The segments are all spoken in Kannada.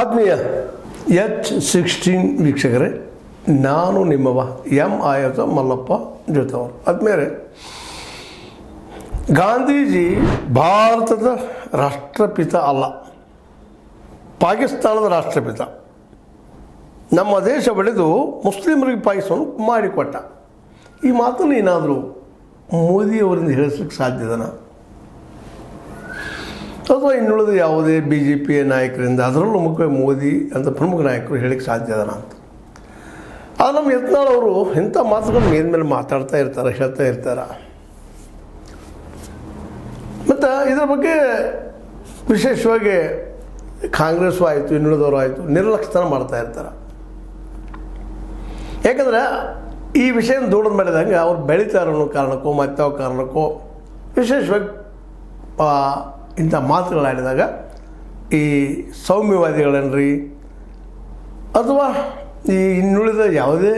ಆತ್ಮೀಯ H16 ವೀಕ್ಷಕರೇ, ನಾನು ನಿಮ್ಮವ ಆಯತ ಮಲ್ಲಪ್ಪ ಜೊತೆಯವರು. ಆದ್ಮೇಲೆ ಗಾಂಧೀಜಿ ಭಾರತದ ರಾಷ್ಟ್ರಪಿತ ಅಲ್ಲ, ಪಾಕಿಸ್ತಾನದ ರಾಷ್ಟ್ರಪಿತ. ನಮ್ಮ ದೇಶ ಬೆಳೆದು ಮುಸ್ಲಿಮರಿಗೆ ಪಾಕಿಸ್ತಾನ ಮಾಡಿಕೊಟ್ಟ. ಈ ಮಾತನ್ನು ಏನಾದರೂ ಮೋದಿಯವರಿಂದ ಹೇಳಿಸ್ಲಿಕ್ಕೆ ಸಾಧ್ಯದನ? ಅಥವಾ ಇನ್ನುಳಿದ ಯಾವುದೇ BJP ನಾಯಕರಿಂದ, ಅದರಲ್ಲೂ ಮುಖ್ಯ ಮೋದಿ ಅಂತ ಪ್ರಮುಖ ನಾಯಕರು ಹೇಳಿಕ್ಕೆ ಸಾಧ್ಯದನ ಅಂತ. ಆದರೆ ನಮ್ಮ ಯತ್ನಾಳ್ ಅವರು ಇಂಥ ಮಾತುಗಳು ಮೇಲ್ಮೇಲೆ ಮಾತಾಡ್ತಾ ಇರ್ತಾರೆ, ಹೇಳ್ತಾ ಇರ್ತಾರೆ. ಮತ್ತು ಇದರ ಬಗ್ಗೆ ವಿಶೇಷವಾಗಿ ಕಾಂಗ್ರೆಸ್ಸು ಆಯಿತು, ಇನ್ನುಳಿದವರು ಆಯಿತು, ನಿರ್ಲಕ್ಷ್ಯತನ ಮಾಡ್ತಾ ಇರ್ತಾರೆ. ಯಾಕಂದರೆ ಈ ವಿಷಯ ದೂಡದ ಮಾಡಿದಂಗೆ ಅವ್ರು ಬೆಳೀತಾರೆ ಅನ್ನೋ ಕಾರಣಕ್ಕೋ ಮತ್ತಾವ ಕಾರಣಕ್ಕೋ ವಿಶೇಷವಾಗಿ ಇಂಥ ಮಾತುಗಳಾಡಿದಾಗ ಈ ಸೌಮ್ಯವಾದಿಗಳನ್ರಿ ಅಥವಾ ಈ ಇನ್ನುಳಿದ ಯಾವುದೇ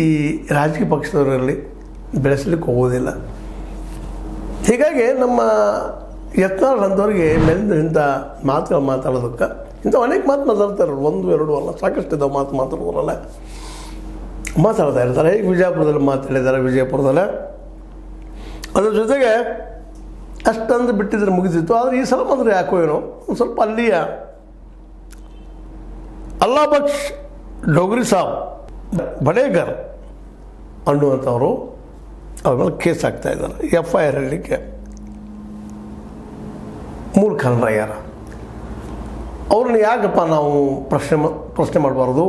ಈ ರಾಜಕೀಯ ಪಕ್ಷದವರಲ್ಲಿ ಬೆಳೆಸಲಿಕ್ಕೆ ಹೋಗೋದಿಲ್ಲ. ಹೀಗಾಗಿ ನಮ್ಮ ಯತ್ನಾಳ್ ಅಂಥವ್ರಿಗೆ ಮೇಲಿಂದ ಇಂಥ ಮಾತುಗಳು ಮಾತಾಡೋದಕ್ಕೆ ಇಂಥ ಅನೇಕ ಮಾತು ಮಾತಾಡ್ತಾರೆ. ಒಂದು ಎರಡು ಅಲ್ಲ, ಸಾಕಷ್ಟು ಇದ್ದಾವೆ ಮಾತಾಡೋರಲ್ಲ, ಮಾತಾಡ್ತಾ ಇರ್ತಾರೆ. ಈಗ ವಿಜಯಪುರದಲ್ಲಿ ಮಾತಾಡಿದ್ದಾರೆ, ವಿಜಯಪುರದಲ್ಲೇ ಅದ್ರ ಜೊತೆಗೆ ಅಷ್ಟೊಂದು ಬಿಟ್ಟಿದ್ರೆ ಮುಗಿದಿತ್ತು. ಆದರೆ ಈ ಸಲ ಬಂದರೆ ಯಾಕೋ ಏನೋ ಒಂದು ಸ್ವಲ್ಪ ಅಲ್ಲಿಯ ಅಲ್ಲಾ ಬಕ್ಷ್ ಡೋಗ್ರಿ ಸಾಬ್ ಬಡೇಗರ್ ಅನ್ನುವಂಥವರು ಅವ್ರ ಮೇಲೆ ಕೇಸ್ ಹಾಕ್ತಾ ಇದ್ದಾರೆ. FIR ಹೇಳಲಿಕ್ಕೆ 3 ಕನ್ನಡಯ್ಯಾರ. ಅವ್ರನ್ನ ಯಾಕಪ್ಪ ನಾವು ಪ್ರಶ್ನೆ ಮಾಡಬಾರ್ದು?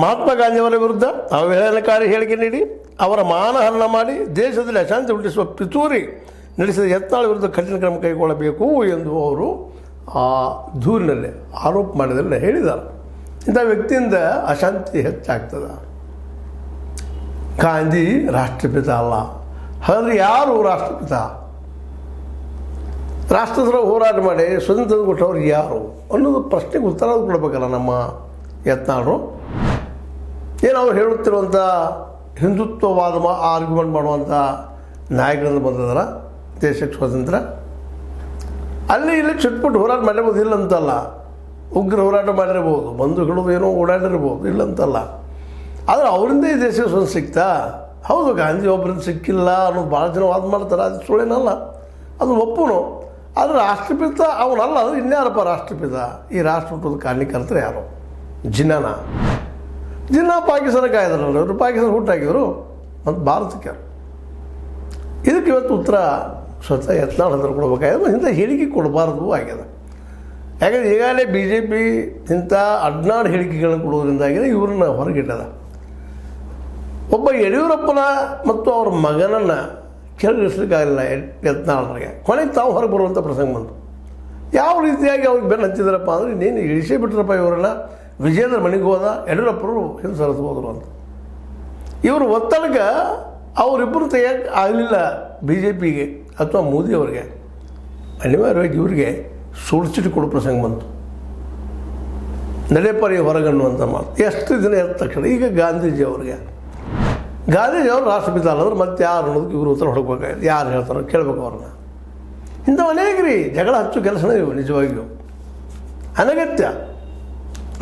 ಮಹಾತ್ಮ ಗಾಂಧಿಯವರ ವಿರುದ್ಧ ಅವಹೇಳನಕಾರಿ ಹೇಳಿಕೆ ನೀಡಿ ಅವರ ಮಾನಹರಣ ಮಾಡಿ ದೇಶದಲ್ಲಿ ಅಶಾಂತಿ ಹುಟ್ಟಿಸುವ ಪಿತೂರಿ ನಡೆಸಿದ ಯತ್ನಾಳ್ ವಿರುದ್ಧ ಕಠಿಣ ಕ್ರಮ ಕೈಗೊಳ್ಳಬೇಕು ಎಂದು ಅವರು ಆ ದೂರಿನಲ್ಲಿ ಆರೋಪ ಮಾಡಿದಲ್ಲಿ ಹೇಳಿದ್ದಾರೆ. ಇಂಥ ವ್ಯಕ್ತಿಯಿಂದ ಅಶಾಂತಿ ಹೆಚ್ಚಾಗ್ತದೆ. ಗಾಂಧಿ ರಾಷ್ಟ್ರಪಿತ ಅಲ್ಲ. ಹಾಗಾದರೆ ಯಾರು ರಾಷ್ಟ್ರಪಿತ? ರಾಷ್ಟ್ರದ ಹೋರಾಟ ಮಾಡಿ ಸ್ವತಂತ್ರ ಕೊಟ್ಟವ್ರು ಯಾರು ಅನ್ನೋದು ಪ್ರಶ್ನೆಗೆ ಉತ್ತರ ಕೊಡಬೇಕಲ್ಲ ನಮ್ಮ ಯತ್ನಾಳರು. ಏನು ಅವ್ರು ಹೇಳುತ್ತಿರುವಂಥ ಹಿಂದುತ್ವವಾದ ಆರ್ಗ್ಯುಮೆಂಟ್ ಮಾಡುವಂಥ ನಾಯಕರಿಂದ ಬಂದಿದಾರ ದೇಶಕ್ಕೆ ಸ್ವಾತಂತ್ರ್ಯ. ಅಲ್ಲಿ ಇಲ್ಲಿ ಚುಟ್ಪುಟ್ಟು ಹೋರಾಟ ಮಾಡಿರ್ಬೋದು, ಇಲ್ಲಂತಲ್ಲ. ಉಗ್ರ ಹೋರಾಟ ಮಾಡಿರ್ಬೋದು, ಬಂಧುಗಳು ಏನೋ ಓಡಾಡಿರ್ಬೋದು, ಇಲ್ಲಂತಲ್ಲ. ಆದರೆ ಅವರಿಂದ ಈ ದೇಶಕ್ಕೆ ಸ್ವಾತಂತ್ರ್ಯ ಸಿಗ್ತಾ? ಹೌದು, ಗಾಂಧಿ ಒಬ್ಬರಿಂದ ಸಿಕ್ಕಿಲ್ಲ ಅನ್ನೋದು ಭಾಳ ಜನ ವಾದ ಮಾಡ್ತಾರೆ. ಅದು ಸುಳ್ಳೇನಲ್ಲ, ಅದು ಒಪ್ಪುನು. ಆದರೆ ರಾಷ್ಟ್ರಪಿತ ಅವನಲ್ಲ, ಅದು ಇನ್ಯಾರಪ್ಪ ರಾಷ್ಟ್ರಪಿತ? ಈ ರಾಷ್ಟ್ರ ಹುಟ್ಟೋದು ಕಾರಣೀಕರ್ತರೆ ಯಾರು? ಜಿನ್ನಾ ಪಾಕಿಸ್ತಾನಕ್ಕೆ ಆಯ್ದಾರಲ್ಲ, ಇವರು ಪಾಕಿಸ್ತಾನ ಹುಟ್ಟಾಕಿದ್ರು ಮತ್ತು ಭಾರತಕ್ಕೆ. ಇದಕ್ಕೆ ಇವತ್ತು ಉತ್ತರ ಸ್ವತಃ ಯತ್ನಾಳ್ ಹತ್ರ ಕೊಡ್ಬೇಕಾಗಿದೆ. ಇಂಥ ಹೇಳಿಕೆ ಕೊಡಬಾರ್ದು ಆಗ್ಯದ. ಯಾಕಂದರೆ ಈಗಾಗಲೇ BJP ಇಂಥ ಅಡ್ನಾಡ್ ಹೇಳಿಕೆಗಳನ್ನು ಕೊಡೋದ್ರಿಂದಾಗಿದೆ ಇವ್ರನ್ನ ಹೊರಗಿಟ್ಟದ. ಒಬ್ಬ ಯಡಿಯೂರಪ್ಪನ ಮತ್ತು ಅವ್ರ ಮಗನನ್ನು ಕೆಳಗಿಳಿಸ್ಲಿಕ್ಕಾಗಲಿಲ್ಲ ಯತ್ನಾಳ್ರಿಗೆ. ಕೊನೆಗೆ ತಾವು ಹೊರಗೆ ಬರುವಂಥ ಪ್ರಸಂಗ ಬಂತು. ಯಾವ ರೀತಿಯಾಗಿ ಅವ್ರಿಗೆ ಬೆನ್ನು ಹಚ್ಚಿದ್ರಪ್ಪ ಅಂದರೆ, ಇನ್ನೇನು ಇಳಿಸೇ ಬಿಟ್ರಪ್ಪ ಇವರೆಲ್ಲ. ವಿಜೇಂದ್ರ ಮನೆಗೆ ಹೋದ, ಯಡಿಯೂರಪ್ಪರು ಹಿಂದೆ ಸರಿದು ಹೋದರು ಅಂತ. ಇವರು ಒತ್ತಡಕ್ಕೆ ಅವರಿಬ್ಬರು ತೆಗಿಯೋಕ್ಕೆ ಆಗಲಿಲ್ಲ BJPಗೆ ಅಥವಾ ಮೋದಿಯವರಿಗೆ. ಅನಿವಾರ್ಯವಾಗಿ ಇವರಿಗೆ ಸುಳ್ಚಿಟ್ಟು ಕೊಡೋ ಪ್ರಸಂಗ ಬಂತು. ನಡೆಪರಿ ಹೊರಗಣ್ಣುವಂಥ ಮಾತು ಎಷ್ಟು ದಿನ ಎದ್ದ ತಕ್ಷಣ ಈಗ ಗಾಂಧೀಜಿಯವ್ರಿಗೆ ಗಾಂಧೀಜಿಯವರು ರಾಷ್ಟ್ರಪಿತ ಅಲ್ಲಂದ್ರೆ ಮತ್ತೆ ಯಾರು ಅನ್ನೋದಕ್ಕೆ ಇವರು ಉತ್ತರ ಹೊಡಬೇಕಾಗಿದೆ. ಯಾರು ಹೇಳ್ತಾರೋ ಕೇಳಬೇಕು ಅವ್ರನ್ನ. ಇಂಥವು ಅನೇಕರಿ ಜಗಳ ಹಚ್ಚು ಕೆಲಸನೇ ಇವು ನಿಜವಾಗಿಯೂ ಅನಗತ್ಯ.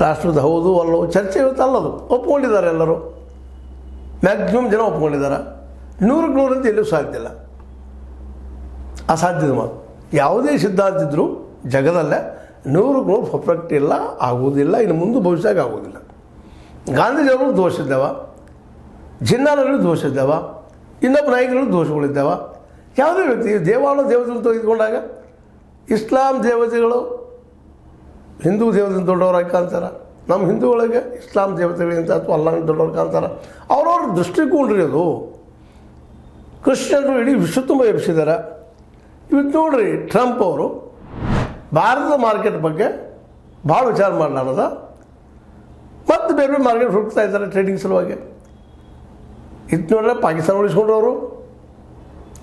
ರಾಷ್ಟ್ರದ ಹೌದು ಅಲ್ಲೋ ಚರ್ಚೆ ಇವತ್ತು ಅಲ್ಲದು. ಒಪ್ಕೊಂಡಿದ್ದಾರೆ ಎಲ್ಲರೂ, ಮ್ಯಾಕ್ಸಿಮಮ್ ಜನ ಒಪ್ಕೊಂಡಿದ್ದಾರೆ. 100ಕ್ಕೆ 100 ಅಂತ ಎಲ್ಲೂ ಸಾಧ್ಯ ಇಲ್ಲ, ಅಸಾಧ್ಯದ ಮಾತು. ಯಾವುದೇ ಸಿದ್ಧಾಂತ ಇದ್ದರೂ ಜಗದಲ್ಲೇ 100ಕ್ಕೆ 100 ಪರ್ಫೆಕ್ಟ್ ಇಲ್ಲ, ಆಗುವುದಿಲ್ಲ, ಇನ್ನು ಮುಂದೆ ಭವಿಷ್ಯಕ್ಕೆ ಆಗೋದಿಲ್ಲ. ಗಾಂಧೀಜಿಯವರು ದೋಷ ಇದ್ದಾವ, ಜಿನ್ನಾಳಲ್ಲಿ ದೋಷ ಇದ್ದಾವ, ಇನ್ನೊಬ್ಬ ನಾಯಕರಲ್ಲಿ ದೋಷಗಳಿದ್ದಾವ. ಯಾವುದೇ ವ್ಯಕ್ತಿ ದೇವತೆಗಳನ್ನು ತೆಗೆದುಕೊಂಡಾಗ ಇಸ್ಲಾಂ ದೇವತೆಗಳು ಹಿಂದೂ ದೇವತೆ ದೊಡ್ಡವರಾಗಿ ಕಾಣ್ತಾರೆ. ನಮ್ಮ ಹಿಂದೂಗಳಿಗೆ ಇಸ್ಲಾಂ ದೇವತೆಗಳಿಗಿಂತ ಅಥವಾ ಅಲ್ಲಾಹ್ ದೊಡ್ಡವ್ರು ಕಾಣ್ತಾರೆ. ಅವ್ರವ್ರ ದೃಷ್ಟಿಕೋನ ಅದು. ಕ್ರಿಶ್ಚಿಯನ್ರು ಇಡೀ ವಿಶ್ವ ತುಂಬ ಎಬ್ಬಿಸಿದ್ದಾರೆ. ಇವತ್ತು ನೋಡ್ರಿ, ಟ್ರಂಪ್ ಅವರು ಭಾರತದ ಮಾರ್ಕೆಟ್ ಬಗ್ಗೆ ಭಾಳ ವಿಚಾರ ಮಾಡಲಾರದ ಮತ್ತು ಬೇರೆ ಬೇರೆ ಮಾರ್ಕೆಟ್ ಹುಡುಕ್ತಾ ಇದ್ದಾರೆ ಟ್ರೇಡಿಂಗ್ ಸಲುವಾಗಿ. ಇದು ನೋಡ್ರೆ ಪಾಕಿಸ್ತಾನ ಉಳಿಸ್ಕೊಂಡ್ರು ಅವರು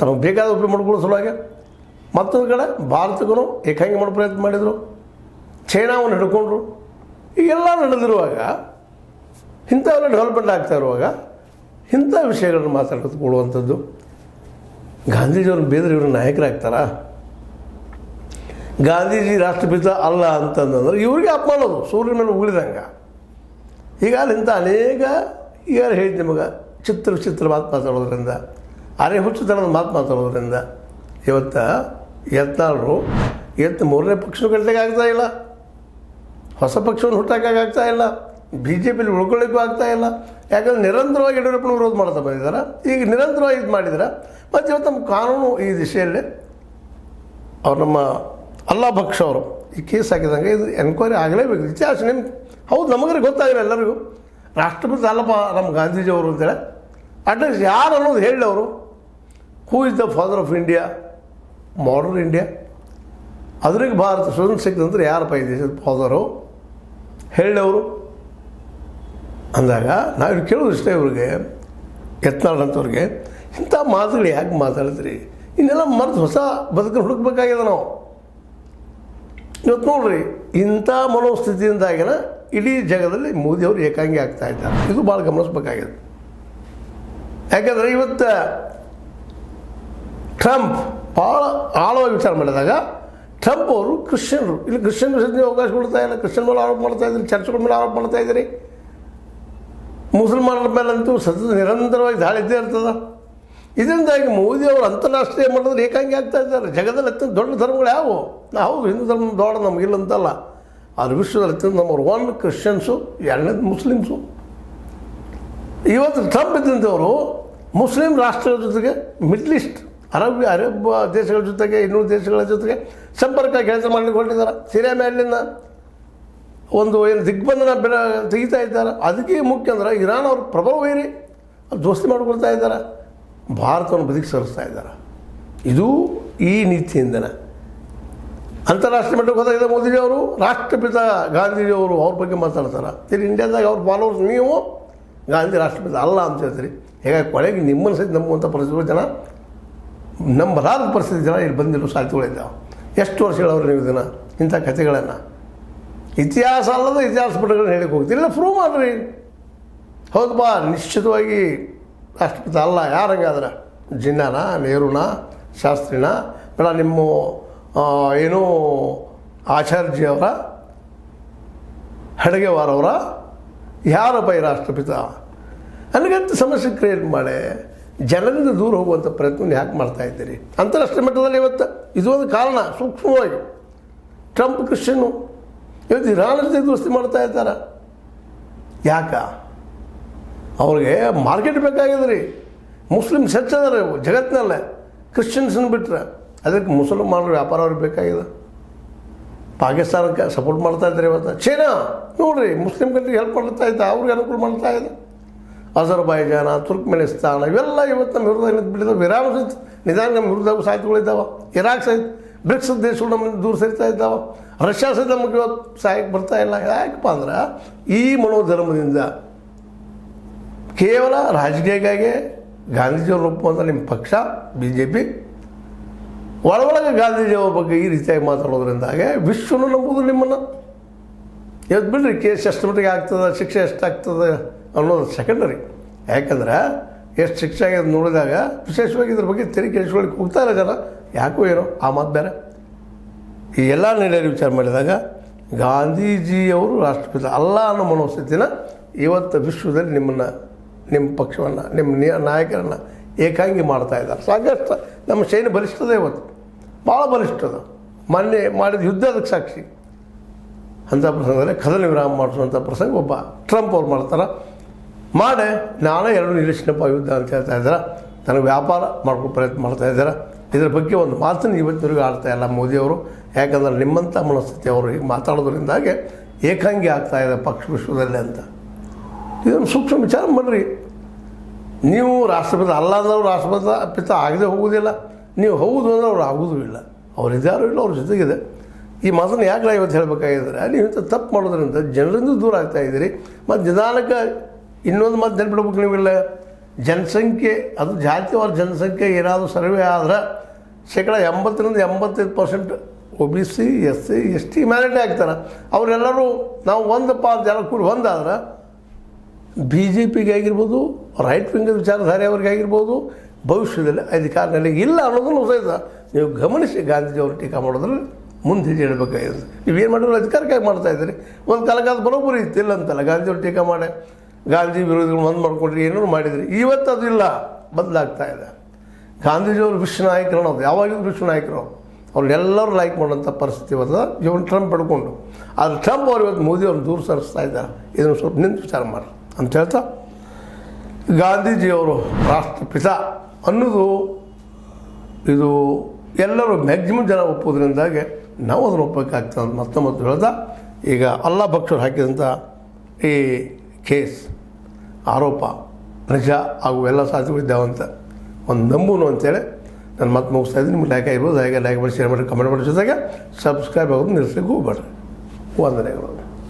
ತಮಗೆ ಬೇಕಾದ ಉಪಯೋಗ ಮಾಡ್ಕೊಳ್ಳೋ ಸಲುವಾಗಿ. ಮತ್ತೊಂದು ಕಡೆ ಭಾರತಕ್ಕೂ ಏಕಾಂಗಿ ಮಾಡೋ ಪ್ರಯತ್ನ ಮಾಡಿದರು, ಚೈನಾವನ್ನು ಹಿಡ್ಕೊಂಡ್ರು. ಈಗೆಲ್ಲ ನಡೆದಿರುವಾಗ, ಇಂಥವೆಲ್ಲ ಡೆವಲಪ್ಮೆಂಟ್ ಆಗ್ತಾ ಇರುವಾಗ ಇಂಥ ವಿಷಯಗಳನ್ನು ಮಾತಾಡೋದು ಕೊಡುವಂಥದ್ದು ಗಾಂಧೀಜಿಯವ್ರನ್ನ ಬೇದ್ರೆ ಇವರು ನಾಯಕರಾಗ್ತಾರಾ? ಗಾಂಧೀಜಿ ರಾಷ್ಟ್ರಪಿತ ಅಲ್ಲ ಅಂತಂದ್ರೆ ಇವ್ರಿಗೆ ಅಪಮಾನದು ಸೂರ್ಯನ ಮೇಲೆ ಉಳಿದಂಗೆ. ಈಗ ಅಲ್ಲಿಂದ ಅನೇಕ ಈಗ ಹೇಳಿದ್ದು ನಿಮಗೆ ಚಿತ್ರ ಮಾತಾಡೋದ್ರಿಂದ ಹುಚ್ಚುತನದ ಮಾತಾಡೋದ್ರಿಂದ ಇವತ್ತು ಯತ್ನಾಳರು ಮೂರನೇ ಪಕ್ಷನೂ ಕಟ್ಟಲಿಕ್ಕೆ ಆಗ್ತಾಯಿಲ್ಲ, ಹೊಸ ಪಕ್ಷವನ್ನು ಹುಟ್ಟಾಕಾಗ್ತಾ ಇಲ್ಲ, ಬಿ ಜೆ ಪಿಲಿ ಉಳ್ಕೊಳ್ಳಿಕ್ಕೂ ಆಗ್ತಾಯಿಲ್ಲ. ಯಾಕಂದ್ರೆ ನಿರಂತರವಾಗಿ ಯಡಿಯೂರಪ್ಪನ ವಿರೋಧ ಮಾಡ್ತಾ ಬಂದಿದ್ದಾರೆ. ಈಗ ನಿರಂತರವಾಗಿ ಇದು ಮಾಡಿದ್ರೆ ಮತ್ತು ಇವತ್ತು ನಮ್ಮ ಕಾನೂನು ಈ ದಿಶೆಯಲ್ಲಿ ಅವ್ರು ನಮ್ಮ ಅಲ್ಲಾ ಬಕ್ಷ ಅವರು ಈ ಕೇಸ್ ಹಾಕಿದಂಗೆ ಇದು ಎನ್ಕ್ವೈರಿ ಆಗಲೇಬೇಕು. ಇತಿಹಾಸ ನಿಮ್ಗೆ ಹೌದು ನಮಗ್ರೆ ಗೊತ್ತಾಗಿಲ್ಲ ಎಲ್ಲರಿಗೂ ರಾಷ್ಟ್ರಪತಿ ಅಲ್ಲಪ್ಪ ನಮ್ಮ ಗಾಂಧೀಜಿಯವರು ಅಂತೇಳಿ. ಅಟ್ಲೀಸ್ಟ್ ಯಾರು ಅನ್ನೋದು ಹೇಳಿ ಅವರು who is the father of India, modern India, ಅದ್ರಿಗೆ ಭಾರತ ಸ್ವತಂತ್ರ ಸಿಕ್ಕಿದಂದ್ರೆ ಯಾರಪ್ಪ ಈ ದೇಶದ ಫಾದರು ಹೇಳವರು ಅಂದಾಗ ನಾವು ಕೇಳೋದು ಇಷ್ಟ ಇವ್ರಿಗೆ ಯತ್ನಾಳಂಥವ್ರಿಗೆ ಇಂಥ ಮಾತುಗಳು ಯಾಕೆ ಮಾತಾಡ್ತೀರಿ? ಇನ್ನೆಲ್ಲ ಮರೆತು ಹೊಸ ಬದುಕನ್ನು ಹುಡುಕ್ಬೇಕಾಗಿದೆ ನಾವು. ಇವತ್ತು ನೋಡ್ರಿ ಇಂಥ ಮನೋಸ್ಥಿತಿಯಿಂದಾಗಿನ ಇಡೀ ಜಗದಲ್ಲಿ ಮೋದಿಯವರು ಏಕಾಂಗಿ ಆಗ್ತಾ ಇದ್ದಾರೆ. ಇದು ಭಾಳ ಗಮನಿಸ್ಬೇಕಾಗಿದೆ. ಯಾಕಂದರೆ ಇವತ್ತು ಟ್ರಂಪ್ ಭಾಳ ಆಳವಾಗಿ ವಿಚಾರ ಮಾಡಿದಾಗ ಟ್ರಂಪ್ ಅವರು ಕ್ರಿಶ್ಚಿಯನ್ರು, ಇಲ್ಲಿ ಕ್ರಿಶ್ಚಿಯನ್ರು ಸದ್ಯ ಅವಕಾಶ ಕೊಡ್ತಾ ಇಲ್ಲ, ಕ್ರಿಶ್ಚಿಯನ್ ಮೇಲೆ ಆರೋಪ ಮಾಡ್ತಾ ಇದ್ದೀರಿ, ಚರ್ಚ್ಗಳ ಮೇಲೆ ಆರೋಪ ಮಾಡ್ತಾ ಇದ್ದೀರಿ. ಮುಸಲ್ಮಾನರ ಮೇಲಂತೂ ಸತತ ನಿರಂತರವಾಗಿ ದಾಳಿ ಇದ್ದೇ ಇರ್ತದೆ. ಇದರಿಂದಾಗಿ ಮೋದಿಯವರು ಅಂತಾರಾಷ್ಟ್ರೀಯ ಮಟ್ಟದಲ್ಲಿ ಏಕಾಂಗಿ ಆಗ್ತಾ ಇದ್ದಾರೆ. ಜಗದಲ್ಲಿ ಅತ್ಯಂತ ದೊಡ್ಡ ಧರ್ಮಗಳು ಯಾವುವು? ಹೌದು ಹಿಂದೂ ಧರ್ಮ ದೊಡ್ಡ ನಮಗಿಲ್ಲ ಅಂತಲ್ಲ, ಆದರೆ ವಿಶ್ವದಲ್ಲಿ ಅತ್ಯಂತ ನಂಬರ್ 1 ಕ್ರಿಶ್ಚಿಯನ್ಸು, 2ನೇದು ಮುಸ್ಲಿಮ್ಸು. ಇವತ್ತು ಟ್ರಂಪ್ ಇದ್ದಂಥವರು ಮುಸ್ಲಿಂ ರಾಷ್ಟ್ರಗಳ ಜೊತೆಗೆ ಮಿಡ್ಲ್ ಈಸ್ಟ್ ಅರಬ್ ದೇಶಗಳ ಜೊತೆಗೆ ಇನ್ನೂರು ದೇಶಗಳ ಜೊತೆಗೆ ಸಂಪರ್ಕ ಕೆಲಸ ಮಾಡಲಿಕ್ಕೆ ಹೊರಟಿದ್ದಾರೆ. ಸಿರಿಯಾ ಮೇಲಿನ ಒಂದು ಏನು ದಿಗ್ಬಂಧನ ತೆಗಿತಾ ಇದ್ದಾರೆ. ಅದಕ್ಕೆ ಮುಖ್ಯ ಅಂದ್ರೆ ಇರಾನ್ ಅವರು ಪ್ರಬಲ ವೈರಿ ದೋಸ್ತಿ ಮಾಡಿಕೊಳ್ತಾ ಇದ್ದಾರೆ, ಭಾರತವನ್ನು ಬದುಕಿ ಸರಿಸ್ತಾ ಇದ್ದಾರೆ. ಇದು ಈ ನೀತಿಯಿಂದನೇ ಅಂತಾರಾಷ್ಟ್ರೀಯ ಮಟ್ಟಕ್ಕೆ ಹೋದಾಗ ಮೋದಿಜಿಯವರು ರಾಷ್ಟ್ರಪಿತ ಗಾಂಧೀಜಿಯವರು ಅವ್ರ ಬಗ್ಗೆ ಮಾತಾಡ್ತಾರೆ. ಇಲ್ಲಿ ಇಂಡಿಯಾದಾಗ ಅವ್ರ ಫಾಲೋವರ್ಸ್ ನೀವು ಗಾಂಧಿ ರಾಷ್ಟ್ರಪಿತ ಅಲ್ಲ ಅಂತ ಹೇಳ್ತೀರಿ. ಹೀಗಾಗಿ ಕೊನೆಗೆ ನಿಮ್ಮನ್ನು ಸಹಿತ ನಂಬುವಂಥ ಪರಿಸ್ಥಿತಿ ಜನ ನಂಬಲಾರದ ಪರಿಸ್ಥಿತಿ ಜನ ಇಲ್ಲಿ ಬಂದಿರೋ ಸಾಧ್ಯತೆಗಳಿದ್ದಾವೆ. ಎಷ್ಟು ವರ್ಷಗಳವ್ರು ನೀವು ಇದನ್ನು ಇಂಥ ಕಥೆಗಳನ್ನು ಇತಿಹಾಸ ಅಲ್ಲದ ಇತಿಹಾಸ ಪುಟಗಳನ್ನ ಹೇಳಕ್ಕೆ ಹೋಗ್ತಿಲ್ಲ. ಪ್ರೂವ್ ಮಾಡಿರಿ. ಹೌದಪ್ಪ ನಿಶ್ಚಿತವಾಗಿ ರಾಷ್ಟ್ರಪಿತ ಅಲ್ಲ. ಯಾರಂಗಾದ್ರೆ ಜಿನ್ನಾನ, ನೆಹರೂನ, ಶಾಸ್ತ್ರಿನ, ಬೇಡ ನಿಮ್ಮ ಏನೋ ಆಚಾರ್ಜಿಯವರ, ಹೆಡ್ಗೆವಾರವರ, ಯಾರಪ್ಪ ಈ ರಾಷ್ಟ್ರಪಿತ? ನನಗಂತ ಸಮಸ್ಯೆ ಕ್ರಿಯೇಟ್ ಮಾಡಿ ಜನರಿಂದ ದೂರ ಹೋಗುವಂಥ ಪ್ರಯತ್ನ ಯಾಕೆ ಮಾಡ್ತಾ ಇದ್ದೀರಿ? ಅಂತಾರಾಷ್ಟ್ರೀಯ ಮಟ್ಟದಲ್ಲಿ ಇವತ್ತು ಇದು ಒಂದು ಕಾರಣ. ಸೂಕ್ಷ್ಮವಾಗಿ ಟ್ರಂಪ್ ಕ್ರಿಶ್ಚಿಯನ್ನು ಇವತ್ತು ಇರಾನ್ ಜೊತೆ ದೋಸ್ತಿ ಮಾಡ್ತಾ ಇದ್ದಾರೆ. ಯಾಕ? ಅವ್ರಿಗೆ ಮಾರ್ಕೆಟ್ ಬೇಕಾಗಿದೆ ರೀ. ಮುಸ್ಲಿಮ್ಸ್ ಹೆಚ್ಚದಾರೆ ಜಗತ್ತಿನಲ್ಲೇ, ಕ್ರಿಶ್ಚಿಯನ್ಸನ್ನು ಬಿಟ್ಟರೆ ಅದಕ್ಕೆ ಮುಸಲ್ಮಾನರು ವ್ಯಾಪಾರ ಅವ್ರಿಗೆ ಬೇಕಾಗಿದೆ. ಪಾಕಿಸ್ತಾನಕ್ಕೆ ಸಪೋರ್ಟ್ ಮಾಡ್ತಾ ಇದ್ದಾರೆ. ಇವತ್ತು ಚೈನಾ ನೋಡಿರಿ ಮುಸ್ಲಿಂ ಕಂಟ್ರಿಗೆ ಹೆಲ್ಪ್ ಮಾಡ್ತಾ ಇದ್ದ, ಅವ್ರಿಗೆ ಅನುಕೂಲ ಮಾಡ್ತಾ ಇದೆ. ಅಜರ್ಬೈಜಾನ, ತುರ್ಕ್ಮೆನಿಸ್ತಾನ ಇವೆಲ್ಲ ಇವತ್ತು ನಮ್ಮ ವಿರುದ್ಧ ಬಿಟ್ಟಿದ್ದಾವೆ. ಇರಾನ್ ಸಹಿತ ನಿಧಾನ ನಮ್ಮ ವಿರುದ್ಧ ಸಾಹಿತ್ಯಗಳಿದ್ದಾವೆ. ಇರಾಕ್ ಸಹಿತ ಬ್ರಿಕ್ಸ್ ದೇಶಗಳು ನಮ್ಮಿಂದ ದೂರ ಸರಿತಾ ಇದ್ದಾವೆ. ರಷ್ಯಾ ಸಹಿತ ನಮಗೆ ಇವತ್ತು ಸಹಾಯಕ್ಕೆ ಬರ್ತಾ ಇಲ್ಲ. ಯಾಕಪ್ಪ ಅಂದ್ರೆ ಈ ಮನೋಧರ್ಮದಿಂದ ಕೇವಲ ರಾಜಕೀಯಕ್ಕಾಗಿ ಗಾಂಧೀಜಿಯವ್ರು ಒಪ್ಪುವಂಥ ನಿಮ್ಮ ಪಕ್ಷ BJP ಒಳಗೆ ಗಾಂಧೀಜಿಯವ್ರ ಬಗ್ಗೆ ಈ ರೀತಿಯಾಗಿ ಮಾತಾಡೋದ್ರಿಂದಾಗೆ ವಿಶ್ವನೂ ನಂಬುದು ನಿಮ್ಮನ್ನು. ಇವತ್ತು ಬಿಡ್ರಿ ಕೇಸ್ ಎಷ್ಟು ಮಟ್ಟಿಗೆ ಆಗ್ತದೆ, ಶಿಕ್ಷೆ ಎಷ್ಟಾಗ್ತದೆ ಅನ್ನೋದು ಸೆಕೆಂಡರಿ. ಯಾಕಂದ್ರೆ ಎಷ್ಟು ಶಿಕ್ಷೆ ಆಗಿದೆ ನೋಡಿದಾಗ ವಿಶೇಷವಾಗಿ ಇದ್ರ ಬಗ್ಗೆ ತೆರಿಗೆ ಕೆಡಿಸ್ಕೊಳ್ಳಿಕ್ಕೆ ಹೋಗ್ತಾ ಇಲ್ಲ ಜನ. ಯಾಕೋ ಏನೋ ಆ ಮಾತು ಬೇರೆ. ಈ ಎಲ್ಲ ನೆಲೆಯಲ್ಲಿ ವಿಚಾರ ಮಾಡಿದಾಗ ಗಾಂಧೀಜಿಯವರು ರಾಷ್ಟ್ರಪಿತ ಅಲ್ಲ ಅನ್ನೋ ಮನೋಸ್ಥಿತಿನ ಇವತ್ತು ವಿಶ್ವದಲ್ಲಿ ನಿಮ್ಮ ಪಕ್ಷವನ್ನು, ನಿಮ್ಮ ನಾಯಕರನ್ನು ಏಕಾಂಗಿ ಮಾಡ್ತಾ ಇದ್ದಾರೆ. ಸಾಕಷ್ಟು ನಮ್ಮ ಸೈನ್ಯ ಬಲಿಷ್ಠದ ಇವತ್ತು ಭಾಳ ಬಲಿಷ್ಠದ. ಮೊನ್ನೆ ಮಾಡಿದ ಯುದ್ಧದಕ್ಕೆ ಸಾಕ್ಷಿ. ಅಂಥ ಪ್ರಸಂಗದಲ್ಲಿ ಕದನ ವಿರಾಮ ಮಾಡಿಸುವಂಥ ಪ್ರಸಂಗ ಒಬ್ಬ ಟ್ರಂಪ್ ಅವ್ರು ಮಾಡ್ತಾರೆ. ಮಾಡಿ ನಾನೇ 2 ನಿಲ್ಲಿಸಿನಪ್ಪ ಯುದ್ಧ ಅಂತ ಹೇಳ್ತಾ ಇದ್ದಾರೆ. ನನಗೆ ವ್ಯಾಪಾರ ಮಾಡ್ಕೊಂಡು ಪ್ರಯತ್ನ ಮಾಡ್ತಾ ಇದ್ದಾರೆ. ಇದರ ಬಗ್ಗೆ ಒಂದು ಮಾತನ್ನು ಇವತ್ತಿನವರೆಗೂ ಆಡ್ತಾ ಇಲ್ಲ ಮೋದಿಯವರು. ಯಾಕಂದರೆ ನಿಮ್ಮಂಥ ಮನಸ್ಥಿತಿ ಅವರು ಹೀಗೆ ಮಾತಾಡೋದ್ರಿಂದಾಗೆ ಏಕಾಂಗಿ ಆಗ್ತಾ ಇದೆ ಪಕ್ಷ ವಿಶ್ವದಲ್ಲಿ ಅಂತ. ಇದನ್ನು ಸೂಕ್ಷ್ಮ ವಿಚಾರ ಮಾಡಿರಿ. ನೀವು ರಾಷ್ಟ್ರಪಿತ ಅಲ್ಲ ಅಂದ್ರೆ ಅವ್ರು ರಾಷ್ಟ್ರಪಿತ ಆಗದೆ ಹೋಗೋದಿಲ್ಲ, ನೀವು ಹೌದು ಅಂದ್ರೆ ಅವ್ರು ಆಗೋದೂ ಇಲ್ಲ. ಅವ್ರು ಇದ್ದಾರೋ ಇಲ್ಲ, ಅವ್ರ ಜೊತೆಗಿದೆ. ಈ ಮಾತನ್ನು ಯಾಕೆ ಇವತ್ತು ಹೇಳಬೇಕಾಗಿದ್ರೆ ನೀವು ಇಂಥ ತಪ್ಪು ಮಾಡೋದ್ರಿಂದ ಜನರಿಂದ ದೂರ ಆಗ್ತಾ ಇದ್ದೀರಿ. ಮತ್ತು ನಿಧಾನಕ್ಕೆ ಇನ್ನೊಂದು ಮಾತು ನೆನ್ಪಿಡ್ಬೇಕು. ನೀವಿಲ್ಲ ಜನಸಂಖ್ಯೆ, ಅದು ಜಾತಿವಾರ ಜನಸಂಖ್ಯೆ ಏನಾದರೂ ಸರ್ವೆ ಆದ್ರೆ 80-85% OBC, SC, ST ಮ್ಯಾರಿಟಿ ಆಗ್ತಾರೆ. ಅವರೆಲ್ಲರೂ ನಾವು ಒಂದಪ್ಪ ಜನ ಕೂಡಿ ಒಂದಾದ್ರೆ BJPಗೆ ಆಗಿರ್ಬೋದು, ರೈಟ್ ವಿಂಗ್ ವಿಚಾರಧಾರೆ ಅವ್ರಿಗೆ ಆಗಿರ್ಬೋದು, ಭವಿಷ್ಯದಲ್ಲಿ ಅಧಿಕಾರದಲ್ಲಿ ಇಲ್ಲ ಅನ್ನೋದನ್ನು ಸಹಿತ ನೀವು ಗಮನಿಸಿ ಗಾಂಧೀಜಿಯವರು ಟೀಕಾ ಮಾಡೋದ್ರಲ್ಲಿ ಮುಂದೆ ಹೆಜ್ಜೆ ಇಡಬೇಕಾಗಿದೆ. ನೀವೇನು ಮಾಡಿದ್ರು ಅಧಿಕಾರಕ್ಕಾಗಿ ಮಾಡ್ತಾಯಿದ್ದೀರಿ. ಒಂದು ಕಾಲಕ್ಕೆ ಅದು ಬರೋಬ್ಬರಿ ಇತ್ತು, ಇಲ್ಲ ಅಂತಲ್ಲ. ಗಾಂಧಿಯವ್ರು ಟೀಕಾ ಮಾಡಿ ಗಾಂಧಿ ವಿರೋಧಿಗಳು ಒಂದು ಮಾಡ್ಕೊಂಡ್ರಿ, ಏನೋ ಮಾಡಿದ್ರಿ. ಇವತ್ತು ಅದಿಲ್ಲ, ಬದಲಾಗ್ತಾ ಇದೆ. ಗಾಂಧೀಜಿಯವರು ವಿಶ್ವ ನಾಯಕರು ಅನ್ನೋದು ಯಾವಾಗಿದ್ರು ವಿಶ್ವ ನಾಯಕರು, ಅವ್ರನ್ನೆಲ್ಲರೂ ಲೈಕ್ ಮಾಡೋಂಥ ಪರಿಸ್ಥಿತಿ ಇವತ್ತು ಇವನು ಟ್ರಂಪ್ ಪಡ್ಕೊಂಡು. ಆದರೆ ಟ್ರಂಪ್ ಅವ್ರು ಇವತ್ತು ಮೋದಿ ಅವ್ರನ್ನ ದೂರ ಸರಿಸ್ತಾ ಇದ್ದಾರೆ. ಇದನ್ನು ಸ್ವಲ್ಪ ನಿಂತು ವಿಚಾರ ಮಾಡಿ ಅಂತ ಹೇಳ್ತಾ, ಗಾಂಧೀಜಿಯವರು ರಾಷ್ಟ್ರಪಿತ ಅನ್ನೋದು ಇದು ಎಲ್ಲರೂ ಮ್ಯಾಕ್ಸಿಮಮ್ ಜನ ಒಪ್ಪೋದ್ರಿಂದಾಗೆ ನಾವು ಅದನ್ನು ಒಪ್ಪಬೇಕಾಗ್ತದೆ ಅಂತ ಮತ್ತೊಮ್ಮತ್ತು ಹೇಳ್ತಾ, ಈಗ ಅಲ್ಲಾ ಭಕ್ತರು ಹಾಕಿದಂಥ ಈ ಕೇಸ್ ಆರೋಪ ನಿಜ ಹಾಗೂ ಎಲ್ಲ ಸಾಧ್ಯವಿದ್ದಾವೆ ಅಂತ ಒಂದು ನಂಬೂನು ಅಂತೇಳಿ ನಾನು ಮತ್ತೆ ಮುಗಿಸ್ತಾ ಇದ್ದೀನಿ. ನಿಮ್ಗೆ ಲೈಕ್ ಆಗಿರ್ಬೋದು, ಲೈಕ್ ಮಾಡಿ, ಶೇರ್ ಮಾಡಿ, ಕಮೆಂಟ್ ಮಾಡಿ, ಜೊತೆಗೆ ಸಬ್ಸ್ಕ್ರೈಬ್ ಆಗೋದು ನಿಲ್ಲಿಸಲಿಕ್ಕೆ ಹೋಗ್ಬೇಡ್ರಿ. ವಂದನೆಗಳು.